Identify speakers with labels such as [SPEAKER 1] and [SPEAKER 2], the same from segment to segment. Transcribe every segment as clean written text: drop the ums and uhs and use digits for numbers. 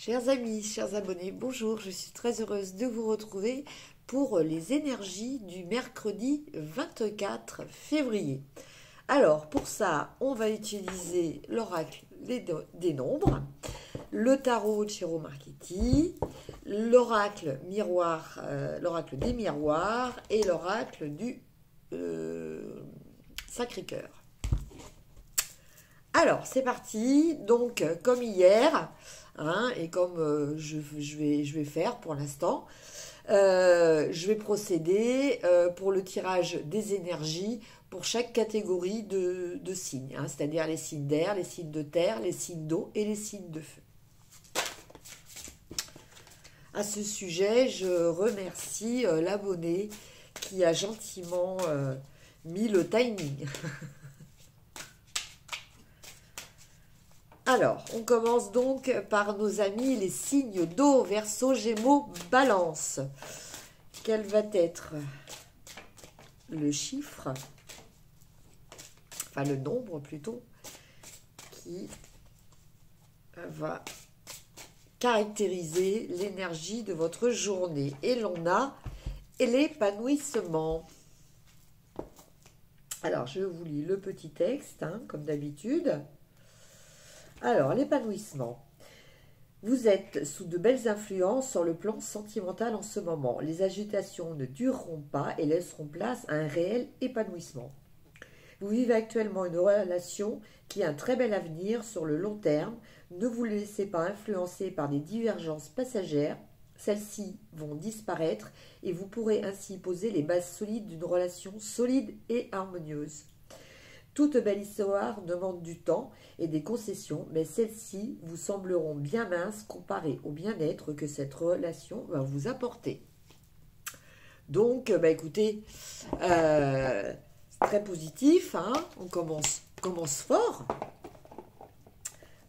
[SPEAKER 1] Chers amis, chers abonnés, bonjour, je suis très heureuse de vous retrouver pour les énergies du mercredi 24 février. Alors, pour ça, on va utiliser l'oracle des nombres, le tarot de Ciro Marchetti, l'oracle miroir, l'oracle des miroirs et l'oracle du Sacré-Cœur. Alors, c'est parti. Donc, comme hier, et comme je vais faire pour l'instant, je vais procéder pour le tirage des énergies pour chaque catégorie de signes, c'est-à-dire les signes d'air, les signes de terre, les signes d'eau et les signes de feu. À ce sujet, je remercie l'abonné qui a gentiment mis le timing. Alors, on commence donc par nos amis les signes d'eau, Verseau, Gémeaux, Balance. Quel va être le chiffre, enfin le nombre plutôt, qui va caractériser l'énergie de votre journée? Et l'on a l'épanouissement. Alors, je vous lis le petit texte, comme d'habitude. Alors, l'épanouissement. Vous êtes sous de belles influences sur le plan sentimental en ce moment. Les agitations ne dureront pas et laisseront place à un réel épanouissement. Vous vivez actuellement une relation qui a un très bel avenir sur le long terme. Ne vous laissez pas influencer par des divergences passagères. Celles-ci vont disparaître et vous pourrez ainsi poser les bases solides d'une relation solide et harmonieuse. Toute belle histoire demande du temps et des concessions, mais celles-ci vous sembleront bien minces comparées au bien-être que cette relation va vous apporter. Donc, écoutez, très positif, on commence fort.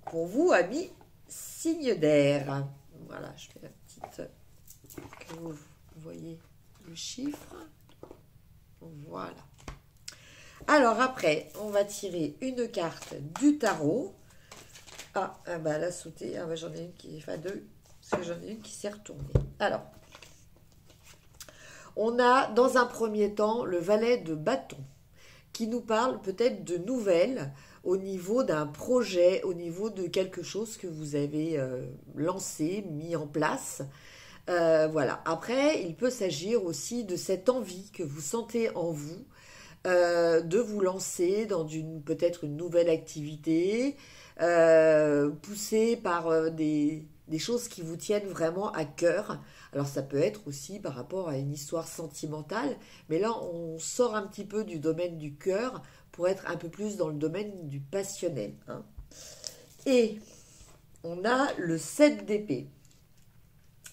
[SPEAKER 1] Pour vous, amis, signe d'air. Voilà, je fais la petite, que vous voyez le chiffre. Voilà. Alors après, on va tirer une carte du tarot. Elle a sauté. J'en ai une qui est deux, parce que j'en ai une qui s'est retournée. Alors, on a dans un premier temps le valet de bâton, qui nous parle peut-être de nouvelles au niveau d'un projet, au niveau de quelque chose que vous avez lancé, mis en place. Voilà. Après, il peut s'agir aussi de cette envie que vous sentez en vous, de vous lancer dans peut-être une nouvelle activité, poussé par des choses qui vous tiennent vraiment à cœur. Alors ça peut être aussi par rapport à une histoire sentimentale, mais là on sort un petit peu du domaine du cœur pour être un peu plus dans le domaine du passionnel. Et on a le 7 d'épée.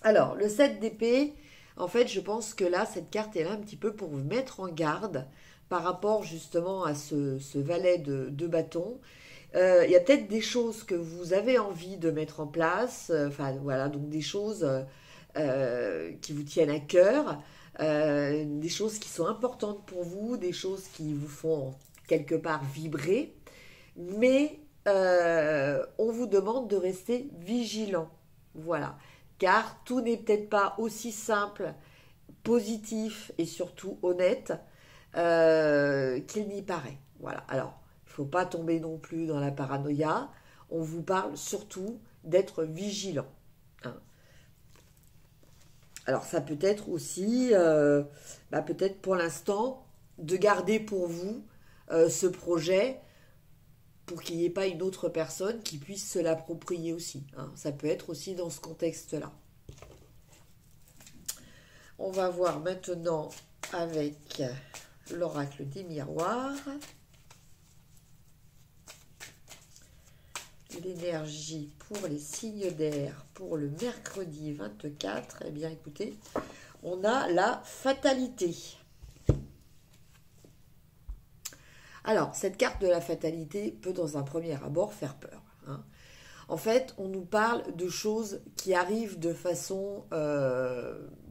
[SPEAKER 1] Alors le 7 d'épée, en fait je pense que là cette carte est là un petit peu pour vous mettre en garde par rapport justement à ce valet de bâton. Il y a peut-être des choses que vous avez envie de mettre en place, voilà, donc des choses qui vous tiennent à cœur, des choses qui sont importantes pour vous, des choses qui vous font quelque part vibrer, mais on vous demande de rester vigilant, voilà, car tout n'est peut-être pas aussi simple, positif et surtout honnête qu'il n'y paraît. Voilà. Alors, il ne faut pas tomber non plus dans la paranoïa. On vous parle surtout d'être vigilant. Alors, ça peut être aussi, peut-être pour l'instant, de garder pour vous ce projet pour qu'il n'y ait pas une autre personne qui puisse se l'approprier aussi. Ça peut être aussi dans ce contexte-là. On va voir maintenant avec l'oracle des miroirs. L'énergie pour les signes d'air pour le mercredi 24. Eh bien, écoutez, on a la fatalité. Alors, cette carte de la fatalité peut, dans un premier abord, faire peur. En fait, on nous parle de choses qui arrivent de façon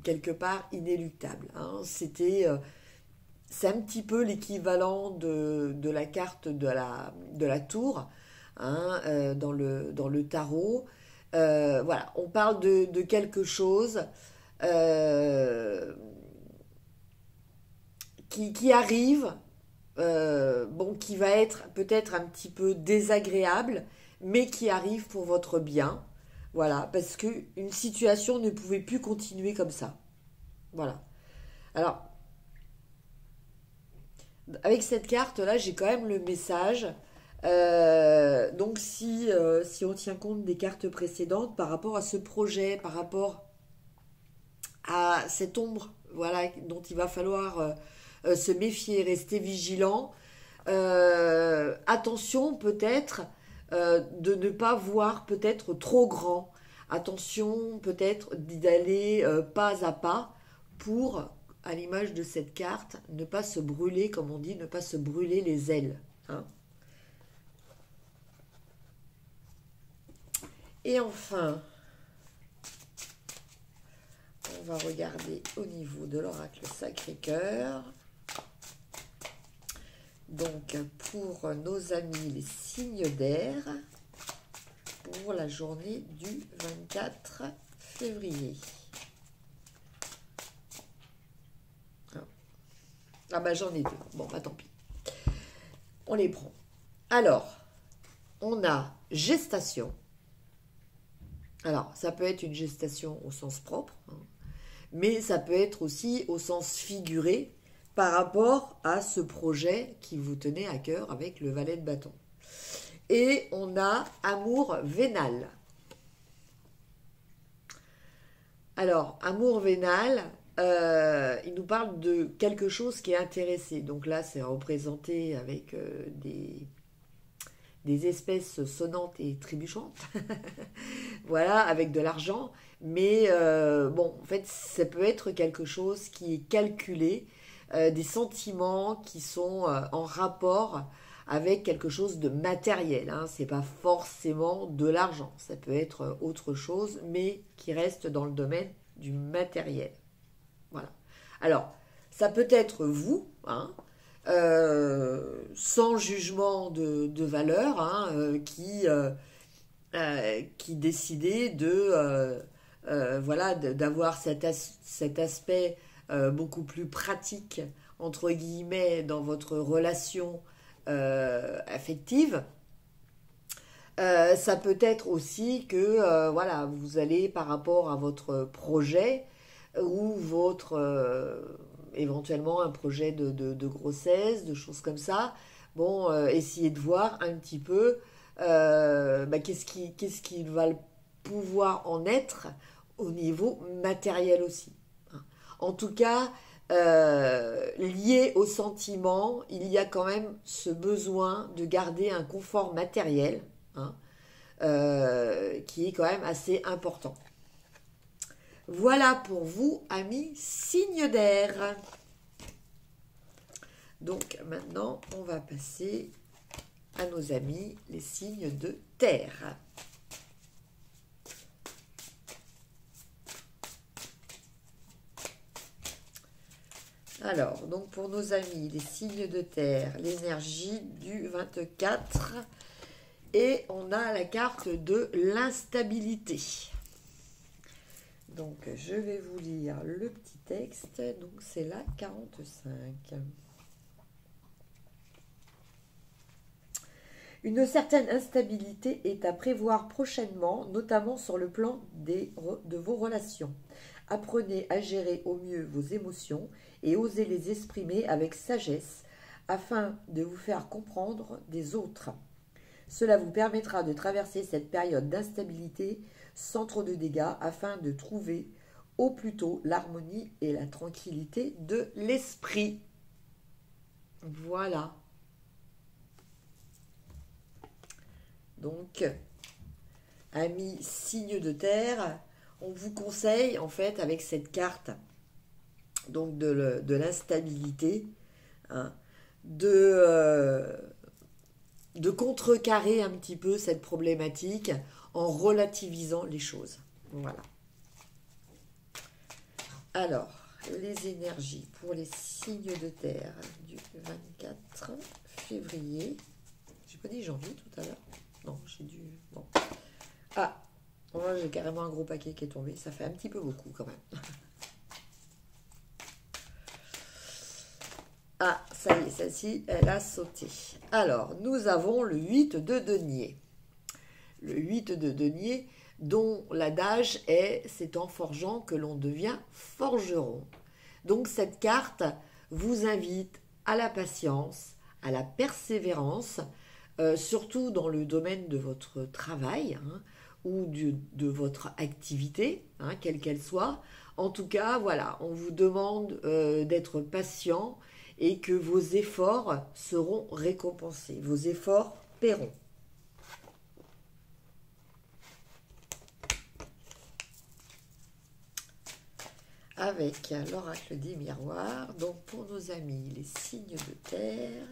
[SPEAKER 1] quelque part inéluctable. C'est un petit peu l'équivalent de la carte de la tour dans le tarot. Voilà, on parle de quelque chose qui arrive, bon, qui va être peut-être un petit peu désagréable, mais qui arrive pour votre bien. Voilà, parce que une situation ne pouvait plus continuer comme ça. Voilà. Alors, avec cette carte-là, j'ai quand même le message. Donc, si on tient compte des cartes précédentes par rapport à ce projet, par rapport à cette ombre, voilà, dont il va falloir se méfier, rester vigilant. Attention peut-être de ne pas voir peut-être trop grand. Attention peut-être d'aller pas à pas pour, à l'image de cette carte, ne pas se brûler, comme on dit, ne pas se brûler les ailes. Hein. Et enfin, on va regarder au niveau de l'oracle Sacré-Cœur. Donc, pour nos amis les signes d'air, pour la journée du 24 février. Ah bah j'en ai deux. Bon, bah tant pis. On les prend. Alors, on a gestation. Alors, ça peut être une gestation au sens propre, hein, mais ça peut être aussi au sens figuré par rapport à ce projet qui vous tenait à cœur avec le valet de bâton. Et on a amour vénal. Alors, amour vénal, il nous parle de quelque chose qui est intéressé. Donc là, c'est représenté avec des espèces sonnantes et trébuchantes. Voilà, avec de l'argent. Mais bon, en fait, ça peut être quelque chose qui est calculé, des sentiments qui sont en rapport avec quelque chose de matériel. Hein. C'est pas forcément de l'argent, ça peut être autre chose, mais qui reste dans le domaine du matériel. Voilà. Alors, ça peut être vous, hein, sans jugement de valeur, hein, qui décidez voilà, d'avoir cet aspect beaucoup plus pratique, entre guillemets, dans votre relation affective. Ça peut être aussi que voilà, vous allez par rapport à votre projet ou éventuellement un projet de grossesse, de choses comme ça. Bon, essayez de voir un petit peu qu'est-ce qui va pouvoir en être au niveau matériel aussi. En tout cas, lié au sentiment, il y a quand même ce besoin de garder un confort matériel, hein, qui est quand même assez important. Voilà pour vous, amis signes d'air. Donc maintenant, on va passer à nos amis les signes de terre. Alors, donc pour nos amis, les signes de terre, l'énergie du 24, et on a la carte de l'instabilité. Donc, je vais vous lire le petit texte, donc c'est la 45. Une certaine instabilité est à prévoir prochainement, notamment sur le plan de vos relations. Apprenez à gérer au mieux vos émotions et osez les exprimer avec sagesse afin de vous faire comprendre des autres. Cela vous permettra de traverser cette période d'instabilité sans trop de dégâts afin de trouver au plus tôt l'harmonie et la tranquillité de l'esprit. Voilà. Donc, amis signes de terre, on vous conseille en fait avec cette carte donc de l'instabilité, hein, de contrecarrer un petit peu cette problématique en relativisant les choses. Voilà. Alors, les énergies pour les signes de terre du 24 février. J'ai pas dit janvier tout à l'heure. Non, j'ai dû... Bon. Ah, Moi, j'ai carrément un gros paquet qui est tombé. Ça fait un petit peu beaucoup quand même. Ah, ça y est, celle-ci, elle a sauté. Alors, nous avons le 8 de denier. Le 8 de denier, dont l'adage est « c'est en forgeant que l'on devient forgeron ». Donc, cette carte vous invite à la patience, à la persévérance, surtout dans le domaine de votre travail, hein, ou de votre activité, hein, quelle qu'elle soit. En tout cas, voilà, on vous demande d'être patient et que vos efforts seront récompensés. Vos efforts paieront. Avec l'oracle des miroirs, donc pour nos amis, les signes de terre.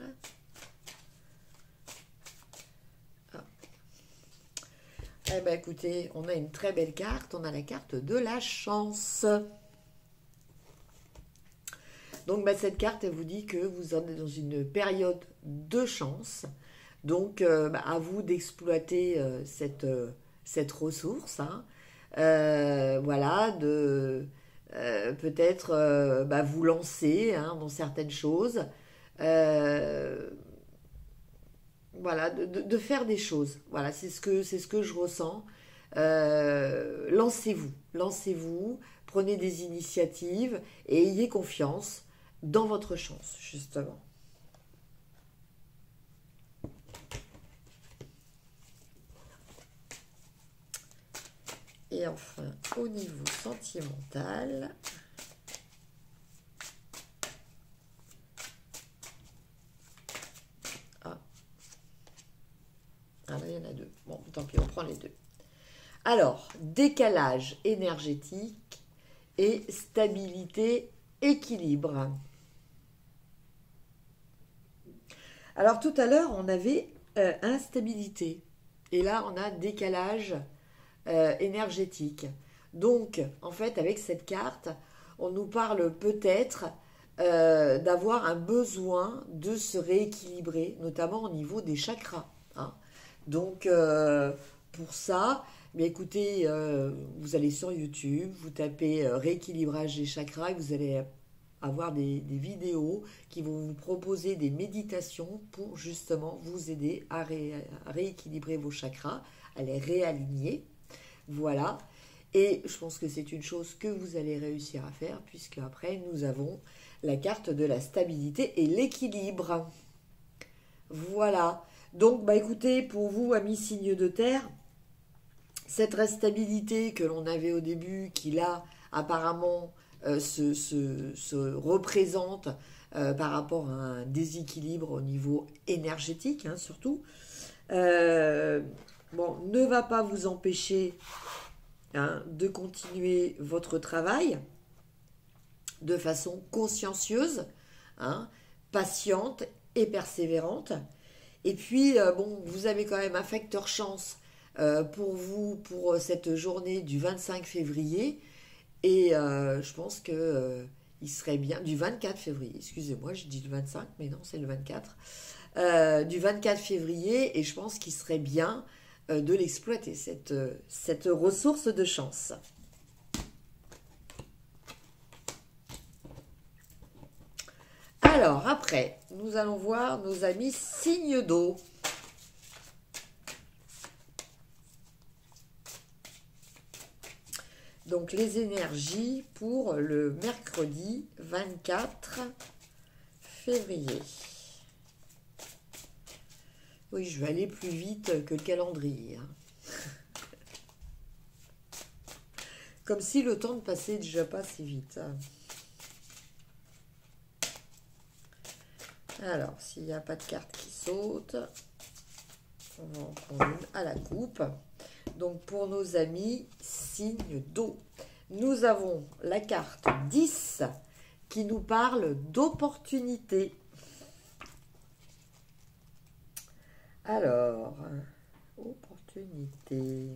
[SPEAKER 1] Eh bien, écoutez, on a une très belle carte. On a la carte de la chance. Donc, cette carte, elle vous dit que vous êtes dans une période de chance. Donc, à vous d'exploiter cette ressource. Hein. Voilà, de peut-être vous lancer, hein, dans certaines choses. Voilà, de faire des choses. Voilà, c'est ce que je ressens. Lancez-vous, prenez des initiatives et ayez confiance dans votre chance, justement. Et enfin, au niveau sentimental, là, il y en a deux. Bon, tant pis, on prend les deux. Alors, décalage énergétique et stabilité, équilibre. Alors, tout à l'heure, on avait instabilité. Et là, on a décalage énergétique. Donc, en fait, avec cette carte, on nous parle peut-être d'avoir un besoin de se rééquilibrer, notamment au niveau des chakras. Hein. Donc, pour ça, mais écoutez, vous allez sur YouTube, vous tapez rééquilibrage des chakras et vous allez avoir des vidéos qui vont vous proposer des méditations pour justement vous aider à rééquilibrer vos chakras, à les réaligner. Voilà. Et je pense que c'est une chose que vous allez réussir à faire, puisque après nous avons la carte de la stabilité et l'équilibre. Voilà. Donc, écoutez, pour vous, amis signes de terre, cette instabilité que l'on avait au début, qui là, apparemment, se représente par rapport à un déséquilibre au niveau énergétique, hein, surtout, ne va pas vous empêcher, hein, de continuer votre travail de façon consciencieuse, hein, patiente et persévérante. Et puis, vous avez quand même un facteur chance pour vous, pour cette journée du 25 février. Et je pense que il serait bien, du 24 février, excusez-moi, je dis le 25, mais non, c'est le 24. Du 24 février, et je pense qu'il serait bien de l'exploiter, cette ressource de chance. Alors, après, nous allons voir nos amis signes d'eau. Donc, les énergies pour le mercredi 24 février. Oui, je vais aller plus vite que le calendrier. Hein. Comme si le temps ne passait déjà pas si vite. Alors, s'il n'y a pas de carte qui saute, on va en prendre une à la coupe. Donc, pour nos amis, signes d'eau, nous avons la carte 10 qui nous parle d'opportunité. Alors, opportunité.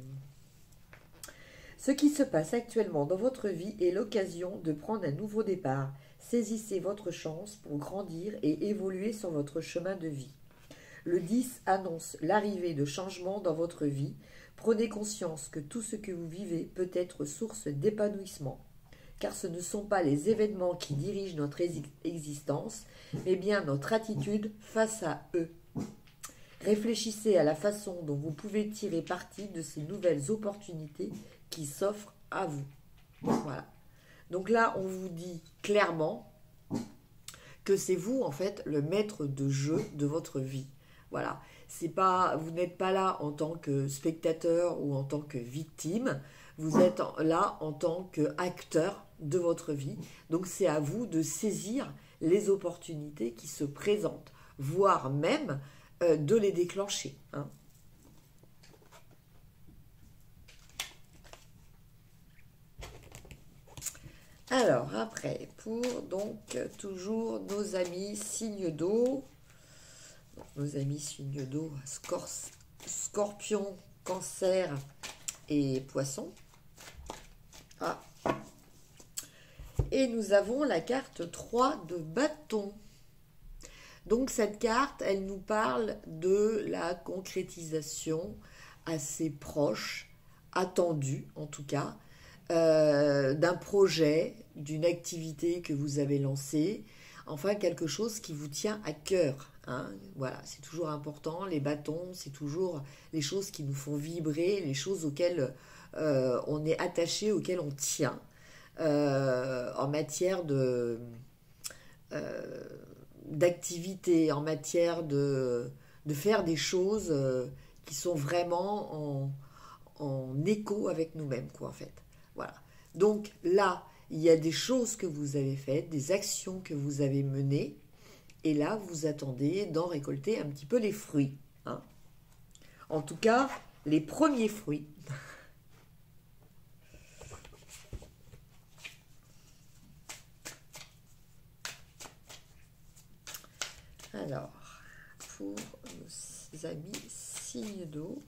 [SPEAKER 1] Ce qui se passe actuellement dans votre vie est l'occasion de prendre un nouveau départ. Saisissez votre chance pour grandir et évoluer sur votre chemin de vie. Le 10 annonce l'arrivée de changements dans votre vie Prenez conscience que tout ce que vous vivez peut être source d'épanouissement, car ce ne sont pas les événements qui dirigent notre existence, mais bien notre attitude face à eux. Réfléchissez à la façon dont vous pouvez tirer parti de ces nouvelles opportunités qui s'offrent à vous. Voilà. Donc là, on vous dit clairement que c'est vous, en fait, le maître de jeu de votre vie. Voilà. C'est pas, vous n'êtes pas là en tant que spectateur ou en tant que victime. Vous êtes là en tant qu'acteur de votre vie. Donc c'est à vous de saisir les opportunités qui se présentent, voire même de les déclencher. Hein. Alors après, pour donc toujours nos amis signes d'eau, nos amis signes d'eau, Scorpion, Cancer et Poisson. Ah. Et nous avons la carte 3 de bâton. Donc cette carte, elle nous parle de la concrétisation assez proche, attendue en tout cas, d'un projet, d'une activité que vous avez lancée, enfin quelque chose qui vous tient à cœur. Hein. Voilà, c'est toujours important, les bâtons, c'est toujours les choses qui nous font vibrer, les choses auxquelles on est attaché, auxquelles on tient, en matière d'activité, en matière de faire des choses qui sont vraiment en écho avec nous-mêmes, quoi, en fait. Voilà. Donc là, il y a des choses que vous avez faites, des actions que vous avez menées, et là, vous attendez d'en récolter un petit peu les fruits. Hein. En tout cas, les premiers fruits. Alors, pour nos amis signes d'eau,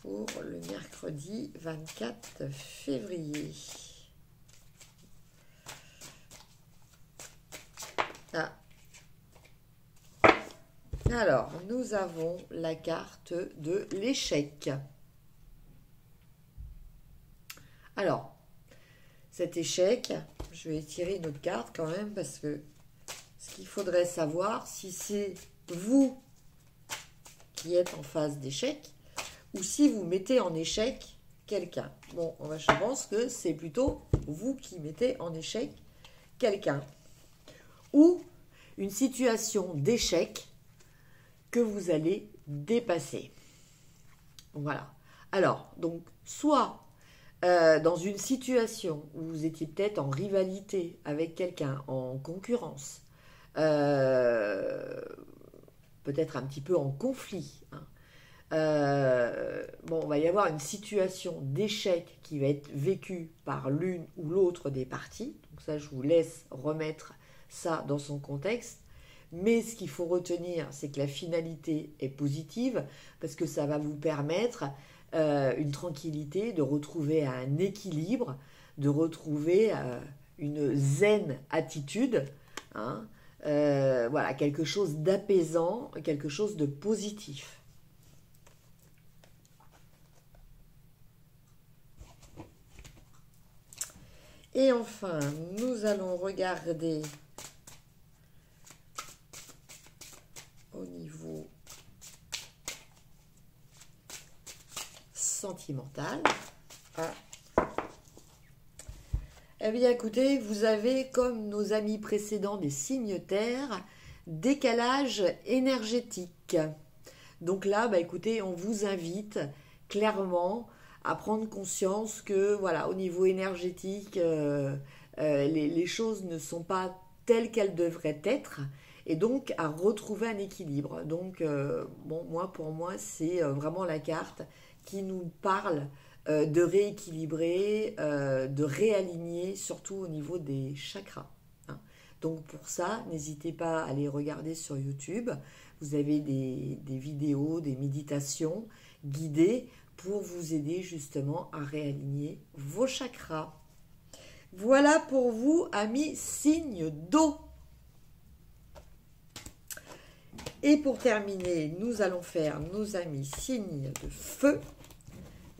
[SPEAKER 1] pour le mercredi 24 février. Ah. Alors, nous avons la carte de l'échec. Alors, cet échec, je vais tirer une autre carte quand même parce que ce qu'il faudrait savoir, si c'est vous qui êtes en phase d'échec ou si vous mettez en échec quelqu'un. Bon, je pense que c'est plutôt vous qui mettez en échec quelqu'un. Ou une situation d'échec que vous allez dépasser. Voilà. Alors, donc, soit dans une situation où vous étiez peut-être en rivalité avec quelqu'un, en concurrence, peut-être un petit peu en conflit. Hein. Bon, il va y avoir une situation d'échec qui va être vécue par l'une ou l'autre des parties. Donc ça, je vous laisse remettre ça dans son contexte. Mais ce qu'il faut retenir, c'est que la finalité est positive parce que ça va vous permettre une tranquillité, de retrouver un équilibre, de retrouver une zen attitude. Hein. Voilà, quelque chose d'apaisant, quelque chose de positif. Et enfin, nous allons regarder au niveau sentimental. Ah. Eh bien, écoutez, vous avez, comme nos amis précédents des signes terre, décalage énergétique. Donc là, écoutez, on vous invite clairement à prendre conscience que, voilà, au niveau énergétique, les choses ne sont pas telles qu'elles devraient être, et donc à retrouver un équilibre. Donc, bon, pour moi, c'est vraiment la carte qui nous parle de rééquilibrer, de réaligner, surtout au niveau des chakras. Hein. Donc pour ça, n'hésitez pas à aller regarder sur YouTube. Vous avez des vidéos, des méditations guidées pour vous aider justement à réaligner vos chakras. Voilà pour vous, amis signes d'eau. Et pour terminer, nous allons faire nos amis signes de feu.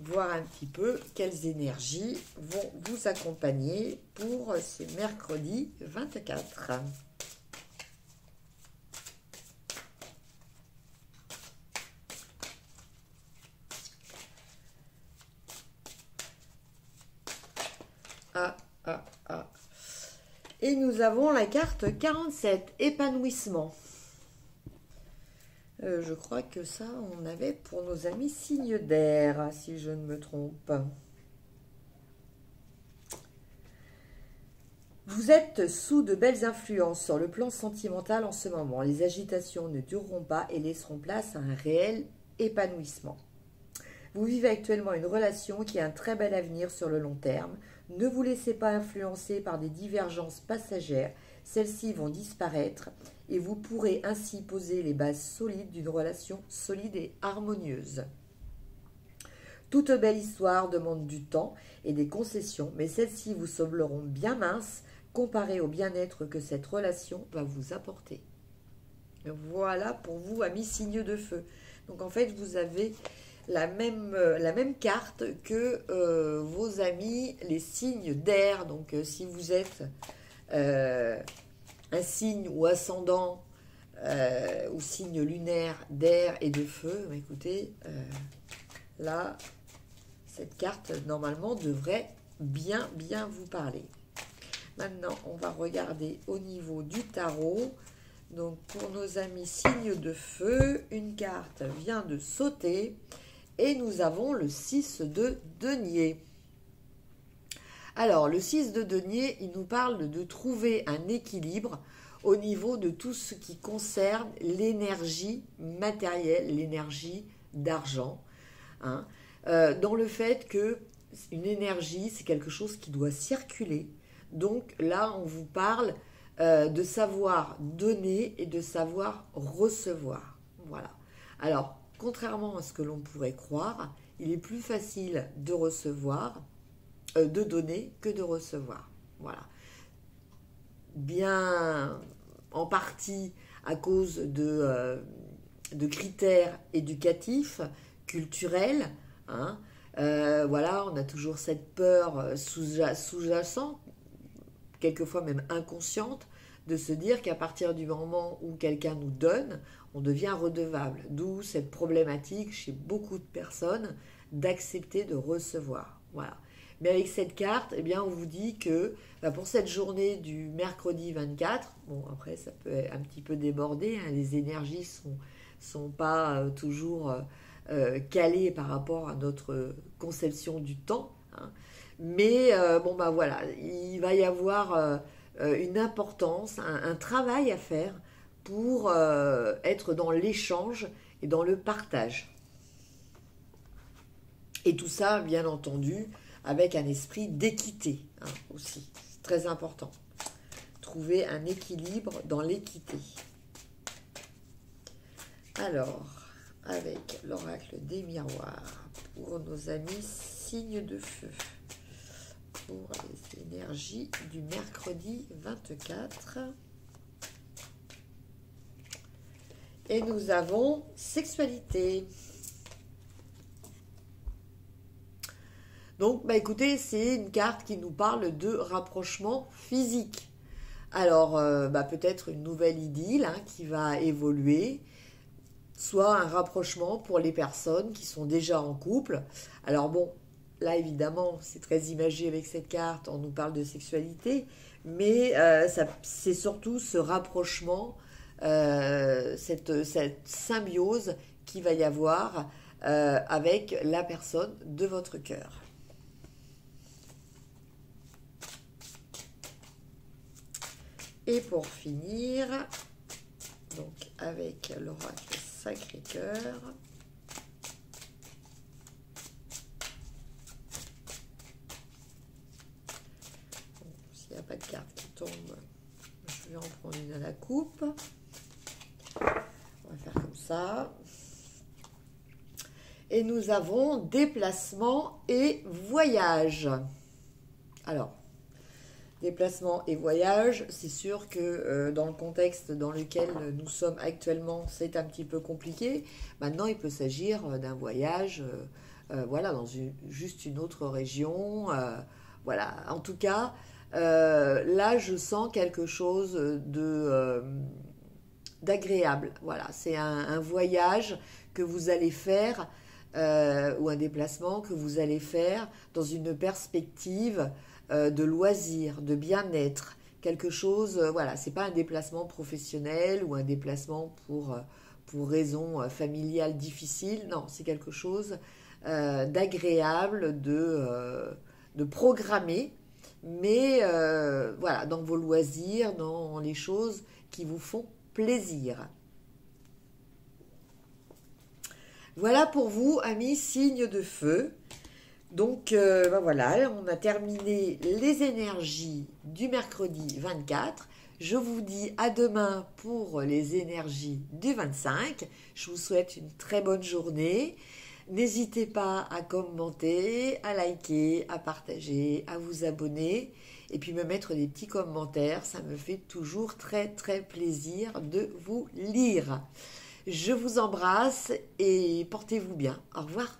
[SPEAKER 1] voir un petit peu quelles énergies vont vous accompagner pour ce mercredi 24. Ah, ah, ah. Et nous avons la carte 47, épanouissement. Je crois que ça, on avait pour nos amis signes d'air, si je ne me trompe. Vous êtes sous de belles influences sur le plan sentimental en ce moment. Les agitations ne dureront pas et laisseront place à un réel épanouissement. Vous vivez actuellement une relation qui a un très bel avenir sur le long terme. Ne vous laissez pas influencer par des divergences passagères. Celles-ci vont disparaître et vous pourrez ainsi poser les bases solides d'une relation solide et harmonieuse. Toute belle histoire demande du temps et des concessions, mais celles-ci vous sembleront bien minces comparées au bien-être que cette relation va vous apporter. Voilà pour vous, amis signes de feu. Donc en fait, vous avez la même carte que vos amis, les signes d'air. Donc si vous êtes un signe ou ascendant ou signe lunaire d'air et de feu, écoutez, là, cette carte, normalement, devrait bien vous parler. Maintenant, on va regarder au niveau du tarot. Donc, pour nos amis signes de feu, une carte vient de sauter. Et nous avons le 6 de denier. Alors, le 6 de denier, il nous parle de trouver un équilibre au niveau de tout ce qui concerne l'énergie matérielle, l'énergie d'argent. Hein, dans le fait que une énergie, c'est quelque chose qui doit circuler. Donc là, on vous parle de savoir donner et de savoir recevoir. Voilà. Alors, contrairement à ce que l'on pourrait croire, il est plus facile de recevoir, de donner que de recevoir. Voilà. Bien en partie à cause de critères éducatifs, culturels. Hein. Voilà, on a toujours cette peur sous-jacente, quelquefois même inconsciente, de se dire qu'à partir du moment où quelqu'un nous donne, on devient redevable. D'où cette problématique chez beaucoup de personnes d'accepter de recevoir. Voilà. Mais avec cette carte, eh bien, on vous dit que pour cette journée du mercredi 24, bon après ça peut un petit peu déborder, hein, les énergies sont pas toujours calées par rapport à notre conception du temps, hein. Mais bon voilà, il va y avoir une importance, un travail à faire pour être dans l'échange et dans le partage. Et tout ça, bien entendu, avec un esprit d'équité, hein, aussi. C'est très important. Trouver un équilibre dans l'équité. Alors, avec l'oracle des miroirs, pour nos amis signes de feu, pour les énergies du mercredi 24. Et nous avons sexualité. Donc, écoutez, c'est une carte qui nous parle de rapprochement physique. Alors, peut-être une nouvelle idylle, hein, qui va évoluer, soit un rapprochement pour les personnes qui sont déjà en couple. Alors bon, là évidemment, c'est très imagé avec cette carte, on nous parle de sexualité, mais c'est surtout ce rapprochement, cette symbiose qu'il va y avoir avec la personne de votre cœur. Et pour finir, donc avec l'oracle Sacré-Cœur, s'il n'y a pas de carte qui tombe, je vais en prendre une à la coupe. On va faire comme ça. Et nous avons déplacement et voyage. Alors, déplacement et voyage, c'est sûr que dans le contexte dans lequel nous sommes actuellement, c'est un petit peu compliqué. Maintenant, il peut s'agir d'un voyage voilà, dans juste une autre région. Voilà, en tout cas, là, je sens quelque chose d'agréable. Voilà, c'est un voyage que vous allez faire ou un déplacement que vous allez faire dans une perspective de loisir, de bien-être. Quelque chose, voilà, c'est pas un déplacement professionnel ou un déplacement pour raisons familiales difficiles. Non, c'est quelque chose d'agréable, de programmé, mais voilà, dans vos loisirs, dans les choses qui vous font plaisir. Voilà pour vous, amis signes de feu. Donc ben voilà, on a terminé les énergies du mercredi 24. Je vous dis à demain pour les énergies du 25. Je vous souhaite une très bonne journée. N'hésitez pas à commenter, à liker, à partager, à vous abonner et puis me mettre des petits commentaires. Ça me fait toujours très très plaisir de vous lire. Je vous embrasse et portez-vous bien. Au revoir.